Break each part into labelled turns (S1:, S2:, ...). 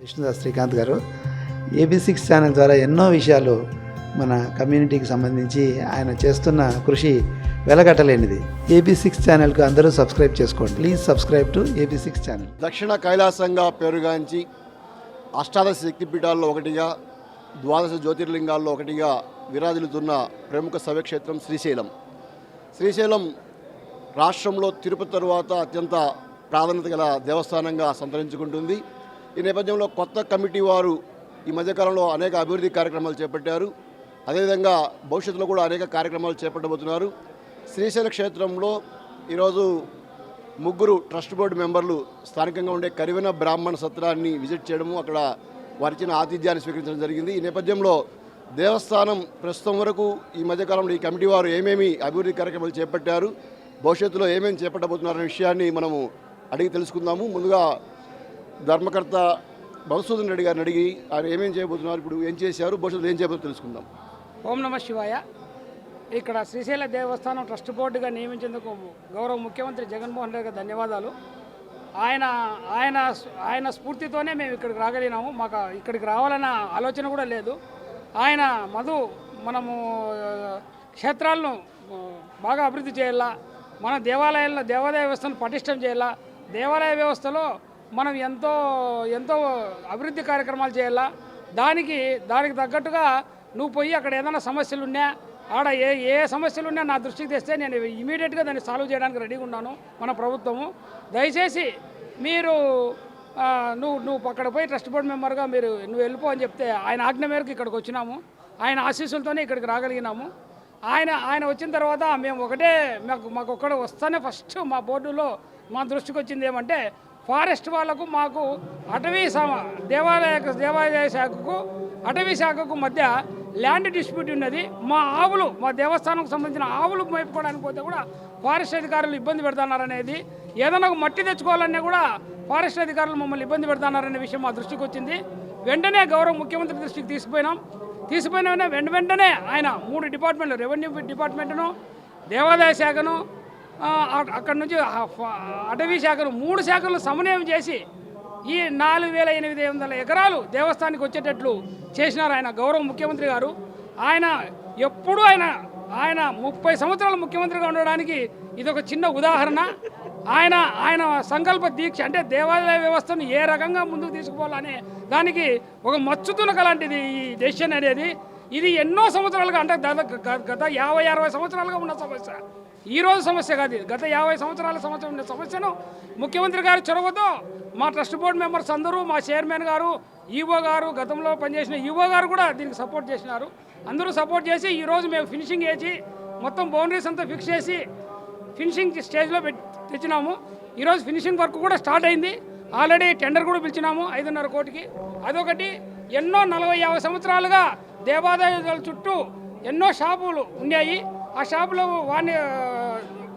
S1: విష్ణుదాస్ శ్రీకాంత్ గారు AB6 channel ద్వారా ఎన్నో విషయాలు మన కమ్యూనిటీకి సంబంధించి ఆయన చేస్తున్న కృషి వెలగట్టలేనిది. AB6 ఛానల్కు అందరూ సబ్స్క్రైబ్ చేసుకోండి. Please subscribe to AB6 channel.
S2: దక్షిణ కైలాసంగా పేరుగాంచి అష్టాదశ శక్తిపీఠాల్లో ఒకటిగా, ద్వాదశ జ్యోతిర్లింగాల్లో ఒకటిగా విరాజిల్లుతున్న ప్రముఖ శైవక్షేత్రం శ్రీశైలం. శ్రీశైలం రాష్ట్రంలో తిరుపతి తరువాత అత్యంత ప్రాధాన్యత గల దేవస్థానంగా సంతరించుకుంటుంది. ఈ నేపథ్యంలో కొత్త కమిటీ వారు ఈ మధ్యకాలంలో అనేక అభివృద్ధి కార్యక్రమాలు చేపట్టారు. అదేవిధంగా భవిష్యత్తులో కూడా అనేక కార్యక్రమాలు చేపట్టబోతున్నారు. శ్రీశైల క్షేత్రంలో ఈరోజు ముగ్గురు ట్రస్ట్ బోర్డు మెంబర్లు స్థానికంగా ఉండే కరివెన బ్రాహ్మణ సత్రాన్ని విజిట్ చేయడము, అక్కడ వారిచ్చిన ఆతిథ్యాన్ని స్వీకరించడం జరిగింది. ఈ నేపథ్యంలో దేవస్థానం ప్రస్తుతం వరకు ఈ మధ్యకాలంలో ఈ కమిటీ వారు ఏమేమి అభివృద్ధి కార్యక్రమాలు చేపట్టారు, భవిష్యత్తులో ఏమేమి చేపట్టబోతున్నారనే విషయాన్ని మనము అడిగి తెలుసుకుందాము. ముందుగా ధర్మకర్త మధుసూదన్ రెడ్డి గారిని అడిగి ఆయన ఏమేమి చేయబోతున్నారు, ఇప్పుడు ఏం చేశారు, భవిష్యత్తులో ఏం చేయబోతున్నారు తెలుసుకుందాం.
S3: ఓం నమ శివాయ. ఇక్కడ శ్రీశైల దేవస్థానం ట్రస్ట్ బోర్డుగా నియమించేందుకు గౌరవ ముఖ్యమంత్రి జగన్మోహన్ రెడ్డి గారికి ధన్యవాదాలు. ఆయన స్ఫూర్తితోనే మేము ఇక్కడికి రాగలిగినాము. మాకు ఇక్కడికి రావాలన్న ఆలోచన కూడా లేదు. ఆయన మనము క్షేత్రాలను బాగా అభివృద్ధి చేయాలా, మన దేవాలయాల్లో దేవాదాయ వ్యవస్థను పటిష్టం చేయాలా, దేవాలయ వ్యవస్థలో మనం ఎంతో అభివృద్ధి కార్యక్రమాలు చేయాలా. దానికి తగ్గట్టుగా నువ్వు పోయి అక్కడ ఏదైనా సమస్యలు ఉన్నా, ఆడ ఏ సమస్యలు ఉన్నా నా దృష్టికి తెస్తే నేను ఇమీడియట్గా దాన్ని సాల్వ్ చేయడానికి రెడీగా ఉన్నాను. మన ప్రభుత్వము దయచేసి మీరు నువ్వు అక్కడ పోయి ట్రస్ట్ బోర్డు మెంబర్గా నువ్వు వెళ్ళిపో అని చెప్తే ఆయన ఆజ్ఞ మేరకు ఇక్కడికి వచ్చినాము. ఆయన ఆశీస్సులతోనే ఇక్కడికి రాగలిగినాము. ఆయన వచ్చిన తర్వాత మేము మాకు ఒక్కడ వస్తానే ఫస్ట్ మా బోర్డులో మా దృష్టికి వచ్చింది ఏమంటే, ఫారెస్ట్ వాళ్ళకు మాకు దేవాదాయ శాఖకు అటవీ శాఖకు మధ్య ల్యాండ్ డిస్ప్యూట్ ఉన్నది. మా దేవస్థానంకు సంబంధించిన ఆవులు మేపుకోవడానికి పోతే కూడా ఫారెస్ట్ అధికారులు ఇబ్బంది పెడుతున్నారనేది, ఏదైనా ఒక మట్టి తెచ్చుకోవాలన్నా కూడా ఫారెస్ట్ అధికారులు మమ్మల్ని ఇబ్బంది పెడుతున్నారనే విషయం మా దృష్టికి వచ్చింది. వెంటనే గౌరవ ముఖ్యమంత్రి దృష్టికి తీసుకుపోయిన వెంటనే ఆయన 3 డిపార్ట్మెంట్లు, రెవెన్యూ డిపార్ట్మెంట్ను, దేవాదాయ శాఖను, అక్కడి నుంచి అటవీ శాఖను 3 శాఖలను సమన్వయం చేసి ఈ 4800 ఎకరాలు దేవస్థానానికి వచ్చేటట్లు చేసినారు ఆయన గౌరవ ముఖ్యమంత్రి గారు. ఆయన 30 సంవత్సరాలు ముఖ్యమంత్రిగా ఉండడానికి ఇదొక చిన్న ఉదాహరణ. ఆయన సంకల్ప దీక్ష అంటే దేవాలయ వ్యవస్థను ఏ రకంగా ముందుకు తీసుకుపోవాలనే దానికి ఒక మచ్చుతునక లాంటిది ఈ డెసిషన్ అనేది. ఇది ఎన్నో సంవత్సరాలుగా, అంటే గత 50-60 సంవత్సరాలుగా ఉన్న సమస్య, ఈరోజు సమస్య కాదు. గత 50 సంవత్సరాల ఉన్న సమస్యను ముఖ్యమంత్రి గారు చొరవతో మా ట్రస్ట్ బోర్డు మెంబర్స్ అందరూ, మా చైర్మన్ గారు, ఈవో గారు, గతంలో పనిచేసిన ఈవో గారు కూడా దీనికి సపోర్ట్ చేసినారు. అందరూ సపోర్ట్ చేసి ఈరోజు మేము ఫినిషింగ్ చేసి మొత్తం బౌండరీస్ అంతా ఫిక్స్ చేసి ఫినిషింగ్ స్టేజ్లో తెచ్చినాము. ఈరోజు ఫినిషింగ్ వర్క్ కూడా స్టార్ట్ అయింది. ఆల్రెడీ టెండర్ కూడా పిలిచినాము 5.5 కోటికి. అదొకటి. ఎన్నో 40-50 సంవత్సరాలుగా దేవాదాయాల చుట్టూ ఎన్నో షాపులు ఉన్నాయి. ఆ షాపులో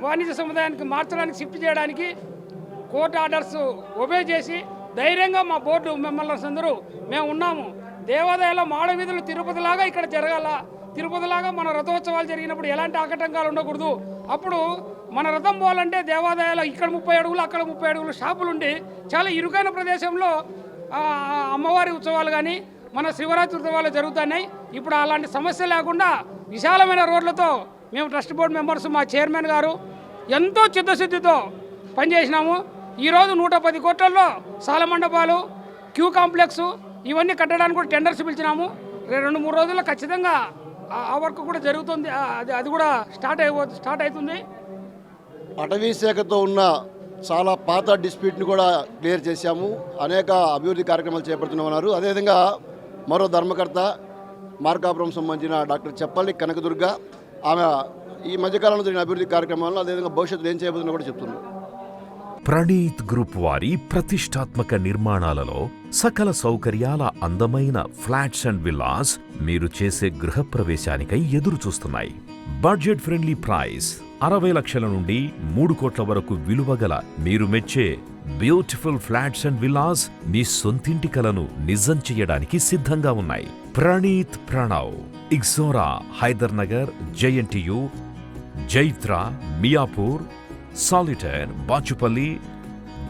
S3: వాణిజ్య సముదాయానికి మార్చడానికి, షిఫ్ట్ చేయడానికి కోర్టు ఆర్డర్స్ ఒబే చేసి ధైర్యంగా మా బోర్డు మెంబర్స్ అందరూ మేము ఉన్నాము. దేవాదాయాల మాడ వీధులు తిరుపతిలాగా ఇక్కడ జరగాల, తిరుపతిలాగా మన రథోత్సవాలు జరిగినప్పుడు ఎలాంటి ఆటంకాలు ఉండకూడదు. అప్పుడు మన రథం పోవాలంటే దేవాదాయాలు ఇక్కడ 30 అడుగులు, అక్కడ 30 అడుగులు షాపులు ఉండి చాలా ఇరుకైన ప్రదేశంలో అమ్మవారి ఉత్సవాలు కానీ మన శివరాత్రి ఉత్సవాలు జరుగుతున్నాయి. ఇప్పుడు అలాంటి సమస్య లేకుండా విశాలమైన రోడ్లతో మేము ట్రస్ట్ బోర్డు మెంబర్స్, మా చైర్మన్ గారు ఎంతో చిత్తశుద్ధితో పనిచేసినాము. ఈరోజు 110 కోట్లలో సాల మండపాలు, క్యూ కాంప్లెక్స్ ఇవన్నీ కట్టడానికి కూడా టెండర్స్ పిలిచినాము. 2-3 రోజుల్లో ఖచ్చితంగా ఆ వర్క్ కూడా జరుగుతుంది. అది కూడా స్టార్ట్ అవుతుంది.
S2: అటవీ శాఖతో ఉన్న చాలా పాత డిస్ప్యూట్ని కూడా క్లియర్ చేశాము. అనేక అభివృద్ధి కార్యక్రమాలు చేపడుతున్నారు. అదేవిధంగా మరో ధర్మకర్త మార్కాపురం సంబంధించిన డాక్టర్ చెప్పల్లి కనకదుర్గ, ఆమె ఈ మధ్యకాలంలో జరిగిన అభివృద్ధి కార్యక్రమాలను, అదేవిధంగా భవిష్యత్తులో ఏం చేయబోతున్నా కూడా చెప్తున్నారు.
S4: ప్రణీత్ గ్రూప్ వారి ప్రతిష్టాత్మక నిర్మాణాలలో సకల సౌకర్యాల అందమైన ఫ్లాట్స్ అండ్ విల్లాస్ మీరు చేసే గృహప్రవేశానికై ఎదురు చూస్తున్నాయి. బడ్జెట్ ఫ్రెండ్లీ ప్రైస్ 60 లక్షల నుండి 3 కోట్ల వరకు విలువగల మీరు మెచ్చే బ్యూటిఫుల్ ఫ్లాట్స్ అండ్ విల్లాస్ మీ సొంతింటి కలను నిజం చేయడానికి సిద్ధంగా ఉన్నాయి. Praneeth Pranav, Ixora, Hyder Nagar, JNTU, Jaitra, Miyapur, Solitaire, Bachupally,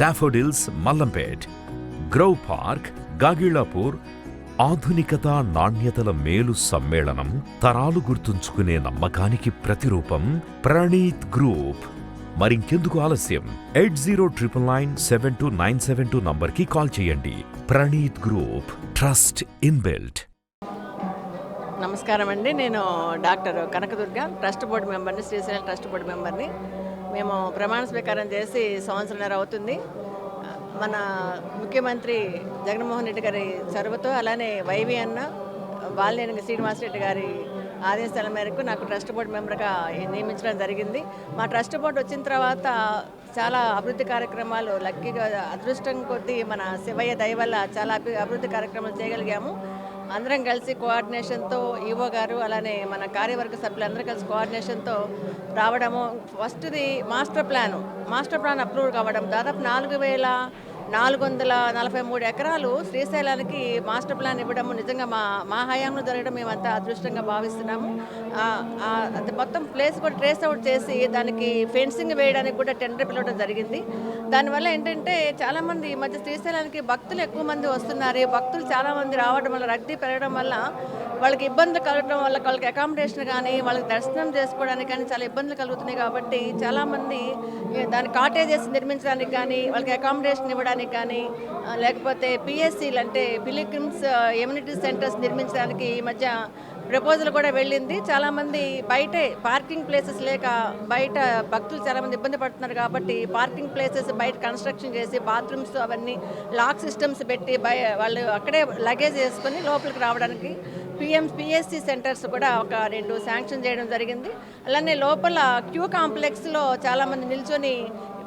S4: Daffodils, Mallampet, Grove Park, Gagillapur ఆధునికత నాణ్యతల మేలు సమ్మేళనం, తరాలు గుర్తుంచుకునే నమ్మకానికి ప్రతిరూపం ప్రణీత్ గ్రూప్. మరింకెందుకు ఆలస్యం? 8099972972 నంబర్కి కాల్ చేయండి. Praneeth group, trust inbuilt.
S5: నమస్కారం అండి. నేను డాక్టర్ కనకదుర్గ, ట్రస్ట్ బోర్డు మెంబర్ని, శ్రీశైలం ట్రస్ట్ బోర్డు మెంబర్ని. మేము ప్రమాణ స్వీకారం చేసి సంవత్సరంన్నర అవుతుంది. మన ముఖ్యమంత్రి జగన్మోహన్ రెడ్డి గారి చొరవతో, అలానే వైవి అన్న, బాలినేని శ్రీనివాసరెడ్డి గారి ఆదేశాల మేరకు నాకు ట్రస్ట్ బోర్డు మెంబర్గా నియమించడం జరిగింది. మా ట్రస్ట్ బోర్డు వచ్చిన తర్వాత చాలా అభివృద్ధి కార్యక్రమాలు, లక్కీగా అదృష్టం కొద్దీ మన శివయ్య దయ వల్ల చాలా అభివృద్ధి కార్యక్రమాలు చేయగలిగాము. అందరం కలిసి కోఆర్డినేషన్తో, ఈవో గారు అలానే మన కార్యవర్గ సభ్యులందరూ కలిసి కోఆర్డినేషన్తో రావడము. ఫస్ట్ది మాస్టర్ ప్లాన్ అప్రూవ్ కావడం. దాదాపు 4443 ఎకరాలు శ్రీశైలానికి మాస్టర్ ప్లాన్ ఇవ్వడము నిజంగా మా హయాంలో జరగడం మేమంతా అదృష్టంగా భావిస్తున్నాము. అది మొత్తం ప్లేస్ కూడా ట్రేస్ అవుట్ చేసి దానికి ఫెన్సింగ్ వేయడానికి కూడా టెండర్ పిలవడం జరిగింది. దానివల్ల ఏంటంటే చాలామంది ఈ మధ్య శ్రీశైలానికి భక్తులు ఎక్కువ మంది వస్తున్నారు. భక్తులు చాలామంది రావడం వల్ల, రద్దీ పెరగడం వల్ల వాళ్ళకి ఇబ్బందులు కలగడం వల్ల వాళ్ళకి అకామిడేషన్ కానీ, వాళ్ళకి దర్శనం చేసుకోవడానికి కానీ చాలా ఇబ్బందులు కలుగుతున్నాయి. కాబట్టి చాలామంది దాని కాటేజెస్ నిర్మించడానికి కానీ, వాళ్ళకి అకామిడేషన్ ఇవ్వడానికి కానీ, లేకపోతే పిఎస్సీలు అంటే పిలిగ్రిమ్స్ ఎమ్యూనిటీ సెంటర్స్ నిర్మించడానికి ఈ మధ్య ప్రపోజల్ కూడా వెళ్ళింది. చాలామంది బయటే పార్కింగ్ ప్లేసెస్ లేక బయట భక్తులు చాలామంది ఇబ్బంది పడుతున్నారు. కాబట్టి పార్కింగ్ ప్లేసెస్ బయట కన్స్ట్రక్షన్ చేసి, బాత్రూమ్స్ అవన్నీ లాక్ సిస్టమ్స్ పెట్టి వాళ్ళు అక్కడే లగేజ్ వేసుకొని లోపలికి రావడానికి పిఎస్సి సెంటర్స్ కూడా ఒక 2 శాంక్షన్ చేయడం జరిగింది. అలానే లోపల క్యూ కాంప్లెక్స్లో చాలామంది నిల్చొని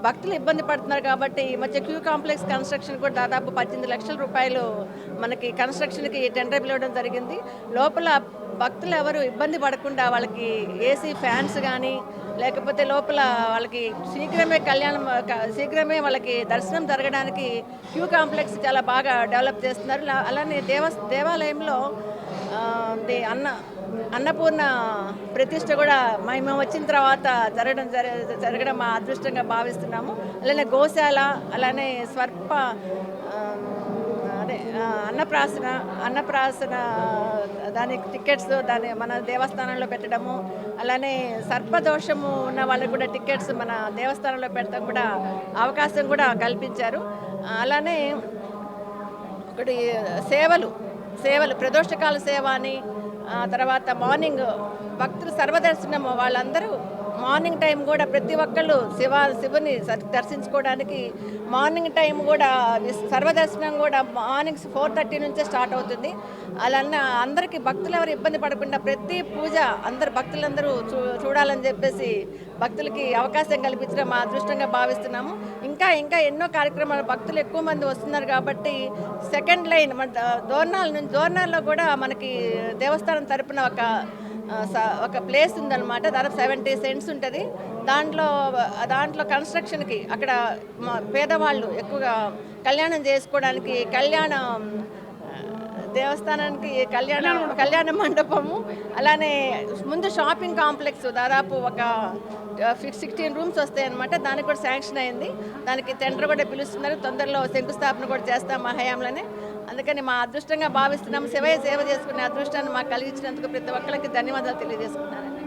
S5: భక్తులు ఇబ్బంది పడుతున్నారు. కాబట్టి ఈ మధ్య క్యూ కాంప్లెక్స్ కన్స్ట్రక్షన్ కూడా దాదాపు 18 లక్షల రూపాయలు మనకి కన్స్ట్రక్షన్కి టెండర్ పిలవడం జరిగింది. లోపల భక్తులు ఎవరు ఇబ్బంది పడకుండా వాళ్ళకి ఏసీ ఫ్యాన్స్ కానీ, లేకపోతే లోపల వాళ్ళకి శీఘ్రమే వాళ్ళకి దర్శనం జరగడానికి క్యూ కాంప్లెక్స్ చాలా బాగా డెవలప్ చేస్తున్నారు. అలానే దేవాలయంలో అన్నపూర్ణ ప్రతిష్ట కూడా మేము వచ్చిన తర్వాత జరగడం మా అదృష్టంగా భావిస్తున్నాము. అలానే గోశాల, అలానే అన్నప్రాసన దానికి టికెట్స్ మన దేవస్థానంలో పెట్టడము, అలానే సర్పదోషము ఉన్న వాళ్ళకి కూడా టికెట్స్ మన దేవస్థానంలో పెట్టడం కూడా అవకాశం కూడా కల్పించారు. అలానే ఒకటి సేవలు ప్రదోషకాల సేవ అని, తర్వాత మార్నింగ్ భక్తులు సర్వదర్శనము, వాళ్ళందరూ మార్నింగ్ టైం కూడా ప్రతి ఒక్కళ్ళు శివుని దర్శించుకోవడానికి మార్నింగ్ టైం కూడా సర్వదర్శనం కూడా మార్నింగ్ 4:30 నుంచే స్టార్ట్ అవుతుంది. అలా అందరికీ భక్తులు ఎవరు ఇబ్బంది పడకుండా ప్రతి పూజ భక్తులందరూ చూడాలని చెప్పేసి భక్తులకి అవకాశం కల్పించడం మా అదృష్టంగా భావిస్తున్నాము. ఇంకా ఎన్నో కార్యక్రమాలు, భక్తులు ఎక్కువ మంది వస్తున్నారు కాబట్టి సెకండ్ లైన్ మన దోర్నాల్లో కూడా మనకి దేవస్థానం తరపున ఒక ప్లేస్ ఉందన్నమాట. దాదాపు 70 సెంట్స్ ఉంటుంది. దాంట్లో కన్స్ట్రక్షన్కి అక్కడ పేదవాళ్ళు ఎక్కువగా కళ్యాణం చేసుకోవడానికి దేవస్థానానికి కళ్యాణ మండపము, అలానే ముందు షాపింగ్ కాంప్లెక్స్ దాదాపు ఒక 16 రూమ్స్ వస్తాయి అన్నమాట. దానికి కూడా శాంక్షన్ అయింది. దానికి టెండర్ కూడా పిలుస్తున్నారు. తొందరలో శంకుస్థాపన కూడా చేస్తాం మా హయాంలోనే. అందుకని మా అదృష్టంగా భావిస్తున్నాం. సేవ చేసుకునే అదృష్టాన్ని మాకు కలిగించినందుకు ప్రతి ఒక్కరికి ధన్యవాదాలు తెలియజేసుకున్నానండి.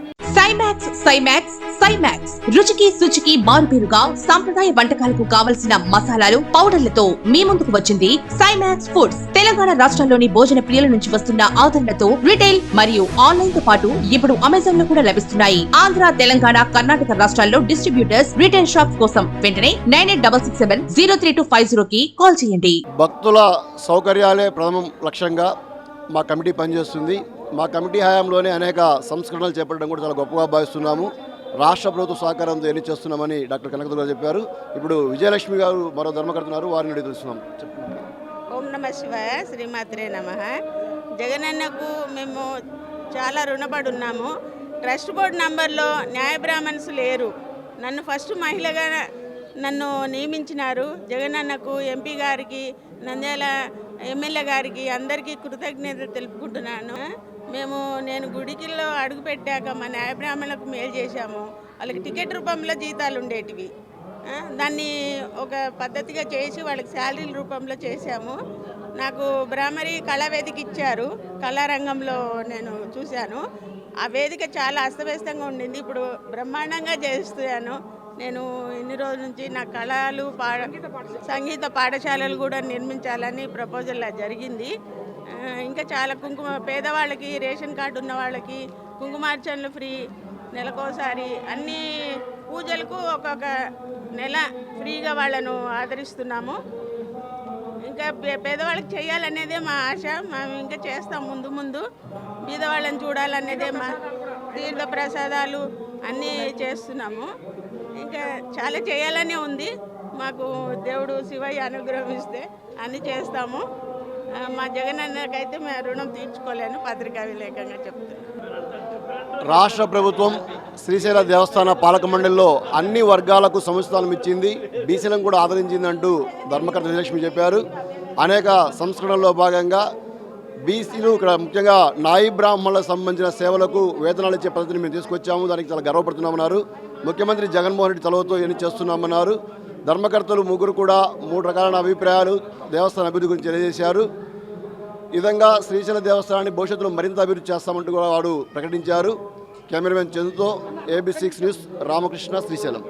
S6: సైమాక్స్ రుచికి శుచికి మారుపేరుగా సాంప్రదాయ వంటకాలకు కావలసిన మసాలాలు, పౌడర్లతో మీ ముందుకు వచ్చింది సైమాక్స్ ఫుడ్స్. తెలంగాణ రాష్ట్రంలోని భోజన ప్రియుల నుంచి వస్తున్న ఆదరణతో రిటైల్ మరియు ఆన్లైన్ తో పాటు ఇప్పుడు అమెజాన్ లో కూడా లభిస్తున్నాయి. ఆంధ్ర, తెలంగాణ, కర్ణాటక రాష్ట్రాల్లో డిస్ట్రిబ్యూటర్స్, రిటైల్ షాప్స్ కోసం వెంటనే 9866703250 కి కాల్ చేయండి.
S2: భక్తుల సౌకర్యాలే ప్రథమ లక్ష్యంగా మా కమిటీ పనిచేస్తుంది. మా కమిటీ హయాంలోనే అనేక సంస్కరణలు చేపట్టడం కూడా చాలా గొప్పగా భావిస్తున్నాము. రాష్ట్ర ప్రభుత్వ సహకారంతో ఎన్ని చేస్తున్నామని డాక్టర్ కనకదుర్గ చెప్పారు. ఇప్పుడు విజయలక్ష్మి గారు మరో ధర్మకర్తన్నారు, వారిని అడిగి తెలుస్తున్నాం.
S7: ఓం నమ శివాయ, శ్రీమాత్రే నమః. జగనన్నకు మేము చాలా రుణపడి ఉన్నాము. ట్రస్ట్ బోర్డు నంబర్లో న్యాయ బ్రాహ్మణ్స్ లేరు. నన్ను ఫస్ట్ మహిళగా నియమించినారు. జగనన్నకు, ఎంపీ గారికి, నంద్యాల ఎమ్మెల్యే గారికి అందరికీ కృతజ్ఞత తెలుపుకుంటున్నాను. నేను గుడికిలో అడుగుపెట్టాక మా న్యాయ బ్రాహ్మణులకు మేలు చేశాము. వాళ్ళకి టికెట్ రూపంలో జీతాలు ఉండేటివి, దాన్ని ఒక పద్ధతిగా చేసి వాళ్ళకి శాలరీల రూపంలో చేశాము. నాకు బ్రాహ్మరి కళావేదిక ఇచ్చారు. కళారంగంలో నేను చూశాను. ఆ వేదిక చాలా అస్తవ్యస్తంగా ఉండింది. ఇప్పుడు బ్రహ్మాండంగా చేస్తున్నాను. నేను ఇన్ని రోజుల నుంచి నా కళలు సంగీత పాఠశాలలు కూడా నిర్మించాలని ప్రపోజల్ జరిగింది. ఇంకా చాలా పేదవాళ్ళకి, రేషన్ కార్డు ఉన్న వాళ్ళకి కుంకుమార్చనలు ఫ్రీ, నెలకోసారి అన్ని పూజలకు ఒక్కొక్క నెల ఫ్రీగా వాళ్ళను ఆదరిస్తున్నాము. ఇంకా పేదవాళ్ళకి చేయాలనేదే మా ఆశ. మేము ఇంకా చేస్తాం ముందు ముందు. బీదవాళ్ళని చూడాలనేదే మా తీర్థ ప్రసాదాలు అన్నీ చేస్తున్నాము. ఇంకా చాలా చేయాలనే ఉంది. మాకు దేవుడు శివయ్య అనుగ్రహం ఇస్తే అన్నీ చేస్తాము. మా జగనన్నకైతే మేము రుణం తీర్చుకోలేను, పత్రికా విలేకరంగా చెప్తున్నాను.
S2: రాష్ట్ర ప్రభుత్వం శ్రీశైల దేవస్థాన పాలక మండలిలో అన్ని వర్గాలకు సముచితానం ఇచ్చింది, బీసీలను కూడా ఆదరించిందంటూ ధర్మకర్త విజయలక్ష్మి చెప్పారు. అనేక సంస్కరణల్లో భాగంగా బీసీలు ఇక్కడ ముఖ్యంగా నాయి బ్రాహ్మణులకు సంబంధించిన సేవలకు వేతనాలు ఇచ్చే పద్ధతిని మేము తీసుకొచ్చాము, దానికి చాలా గర్వపడుతున్నామన్నారు. ముఖ్యమంత్రి జగన్మోహన్ రెడ్డి చొరవతో ఎన్ని చేస్తున్నామన్నారు. ధర్మకర్తలు ముగ్గురు కూడా 3 రకాలైన అభిప్రాయాలు దేవస్థాన అభివృద్ధి గురించి తెలియజేశారు. ఈ విధంగా శ్రీశైల దేవస్థానాన్ని భవిష్యత్తులో మరింత అభివృద్ధి చేస్తామంటూ కూడా వాడు ప్రకటించారు. కెమెరామెన్ చందుతో AB6 న్యూస్ రామకృష్ణ, శ్రీశైలం.